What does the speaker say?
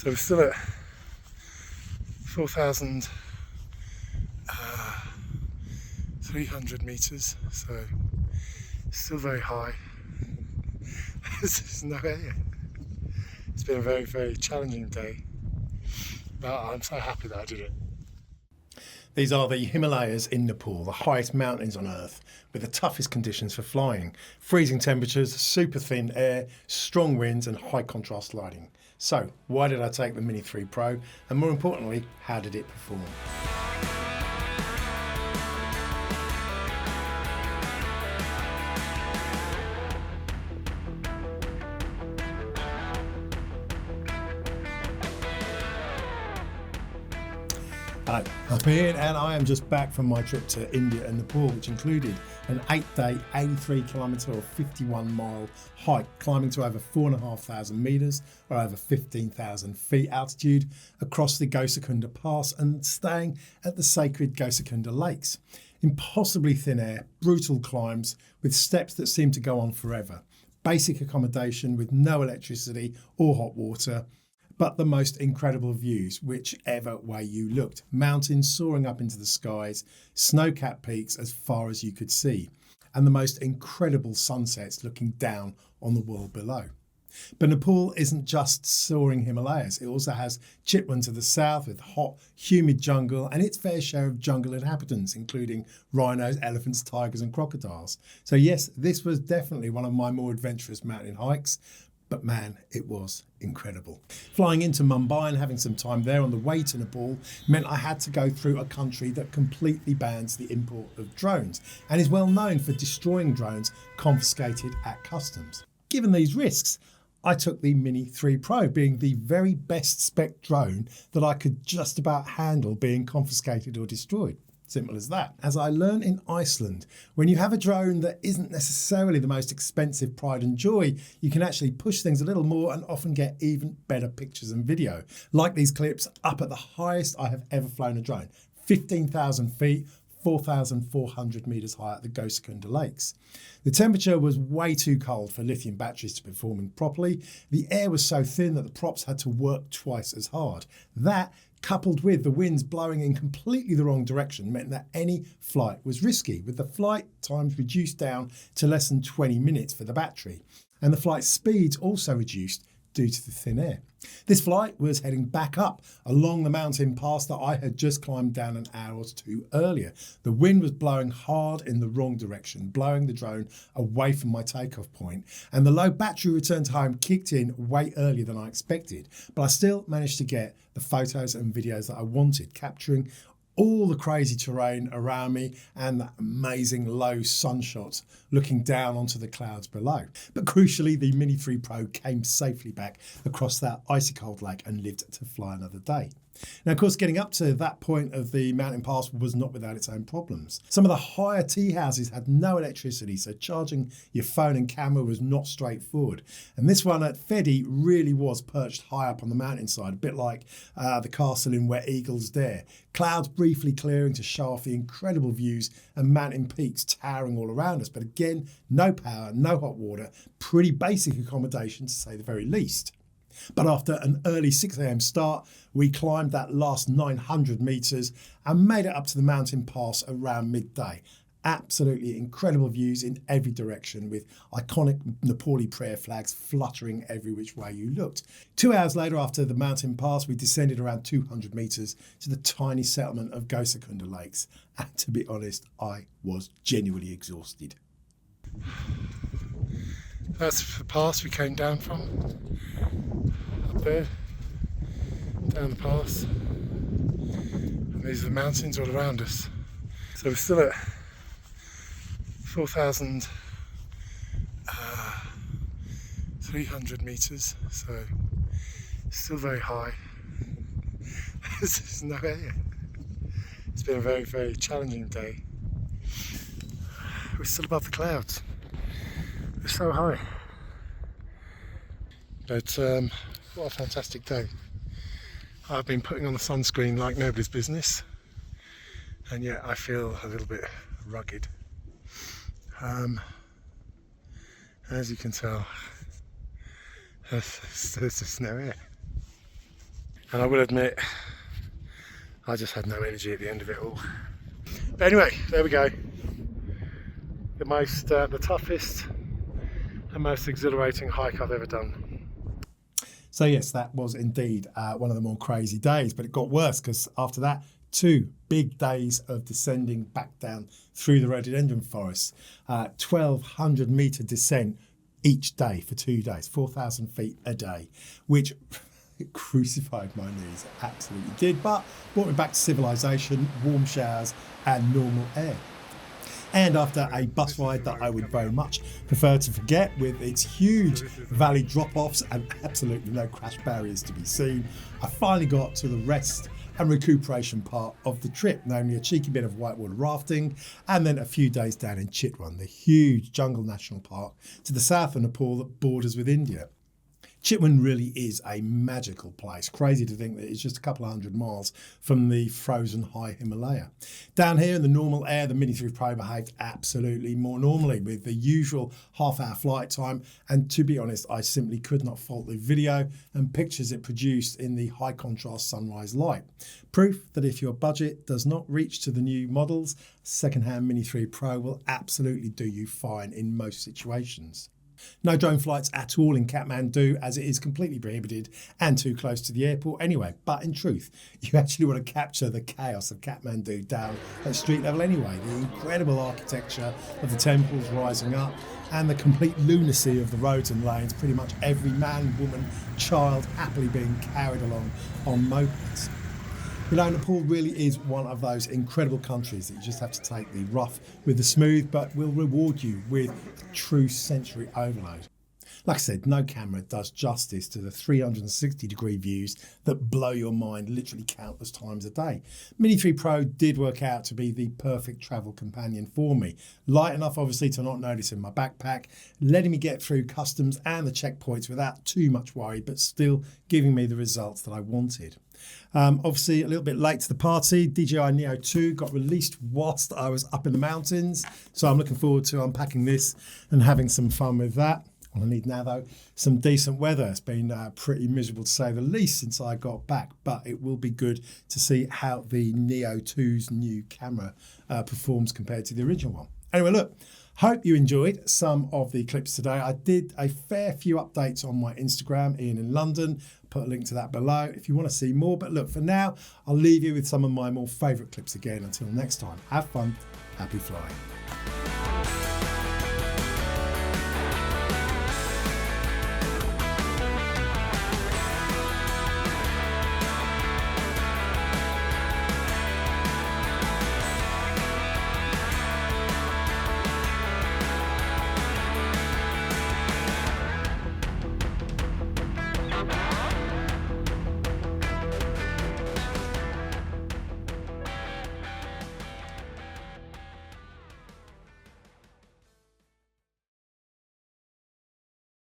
So we're still at 4,300 meters, so still very high. There's no air. It's been a very, very challenging day, but I'm so happy that I did it. These are the Himalayas in Nepal, the highest mountains on Earth, with the toughest conditions for flying. Freezing temperatures, super thin air, strong winds and high contrast lighting. So, why did I take the Mini 3 Pro? And more importantly, how did it perform? Hello, I'm Ian and I am just back from my trip to India and Nepal, which included an 8-day, 83km or 51-mile hike, climbing to over 4,500 metres or over 15,000 feet altitude across the Gosaikunda Pass and staying at the sacred Gosaikunda Lakes. Impossibly thin air, brutal climbs with steps that seem to go on forever, basic accommodation with no electricity or hot water, but the most incredible views whichever way you looked. Mountains soaring up into the skies, snow-capped peaks as far as you could see, and the most incredible sunsets looking down on the world below. But Nepal isn't just soaring Himalayas. It also has Chitwan to the south with hot, humid jungle and its fair share of jungle inhabitants, including rhinos, elephants, tigers and crocodiles. So yes, this was definitely one of my more adventurous mountain hikes. But man, it was incredible. Flying into Mumbai and having some time there on the way to Nepal meant I had to go through a country that completely bans the import of drones and is well known for destroying drones confiscated at customs. Given these risks, I took the Mini 3 Pro, being the very best spec drone that I could just about handle being confiscated or destroyed. Simple as that. As I learned in Iceland, when you have a drone that isn't necessarily the most expensive pride and joy, you can actually push things a little more and often get even better pictures and video. Like these clips up at the highest I have ever flown a drone, 15,000 feet, 4,400 metres high at the Gosaikunda Lakes. The temperature was way too cold for lithium batteries to be performing properly. The air was so thin that the props had to work twice as hard. That, coupled with the winds blowing in completely the wrong direction, meant that any flight was risky, with the flight times reduced down to less than 20 minutes for the battery, and the flight speeds also reduced due to the thin air. This flight was heading back up along the mountain pass that I had just climbed down an hour or two earlier. The wind was blowing hard in the wrong direction, blowing the drone away from my takeoff point, and the low battery return to home kicked in way earlier than I expected. But I still managed to get the photos and videos that I wanted, capturing all the crazy terrain around me and that amazing low sun shots looking down onto the clouds below. But crucially, the Mini 3 Pro came safely back across that icy cold lake and lived to fly another day. Now, of course, getting up to that point of the mountain pass was not without its own problems. Some of the higher tea houses had no electricity, so charging your phone and camera was not straightforward. And this one at Fedi really was perched high up on the mountainside, a bit like the castle in Where Eagles Dare. Clouds briefly clearing to show off the incredible views and mountain peaks towering all around us. But again, no power, no hot water, pretty basic accommodation to say the very least. But after an early 6 a.m. start, we climbed that last 900 metres and made it up to the mountain pass around midday. Absolutely incredible views in every direction, with iconic Nepali prayer flags fluttering every which way you looked. 2 hours later, after the mountain pass, we descended around 200 metres to the tiny settlement of Gosaikunda Lakes. And to be honest, I was genuinely exhausted. That's the pass we came down from, up there, down the pass, and these are the mountains all around us. So we're still at 4,300 metres, so still very high. There's no air. It's been a very, very challenging day. We're still above the clouds. We're so high. But what a fantastic day. I've been putting on the sunscreen like nobody's business, and yet I feel a little bit rugged. As you can tell, there's just no air. And I will admit, I just had no energy at the end of it all. But anyway, there we go. The toughest and most exhilarating hike I've ever done. So yes, that was indeed one of the more crazy days, but it got worse because after that, 2 big days of descending back down through the rhododendron forest, 1,200 metre descent each day for 2 days, 4,000 feet a day, which it crucified my knees, it absolutely did, but brought me back to civilization, warm showers and normal air. And after a bus ride that I would very much prefer to forget, with its huge valley drop-offs and absolutely no crash barriers to be seen, I finally got to the rest and recuperation part of the trip, namely a cheeky bit of whitewater rafting and then a few days down in Chitwan, the huge jungle national park to the south of Nepal that borders with India. Chitwan really is a magical place. Crazy to think that it's just a couple of 100 miles from the frozen high Himalaya. Down here in the normal air, the Mini 3 Pro behaved absolutely more normally with the usual half-hour flight time. And to be honest, I simply could not fault the video and pictures it produced in the high contrast sunrise light. Proof that if your budget does not reach to the new models, second-hand Mini 3 Pro will absolutely do you fine in most situations. No drone flights at all in Kathmandu, as it is completely prohibited and too close to the airport anyway. But in truth, you actually want to capture the chaos of Kathmandu down at street level anyway. The incredible architecture of the temples rising up and the complete lunacy of the roads and lanes, pretty much every man, woman, child happily being carried along on mopeds. You know, Nepal really is one of those incredible countries that you just have to take the rough with the smooth, but will reward you with true sensory overload. Like I said, no camera does justice to the 360-degree views that blow your mind literally countless times a day. Mini 3 Pro did work out to be the perfect travel companion for me. Light enough, obviously, to not notice in my backpack, letting me get through customs and the checkpoints without too much worry, but still giving me the results that I wanted. Obviously, a little bit late to the party. DJI Neo 2 got released whilst I was up in the mountains, so I'm looking forward to unpacking this and having some fun with that. All I need now, though, some decent weather. It's been pretty miserable to say the least since I got back, but it will be good to see how the Neo 2's new camera performs compared to the original one. Anyway, look, hope you enjoyed some of the clips today. I did a fair few updates on my Instagram, Ian in London. Put a link to that below if you want to see more. But look, for now, I'll leave you with some of my more favourite clips again. Until next time, have fun, happy flying.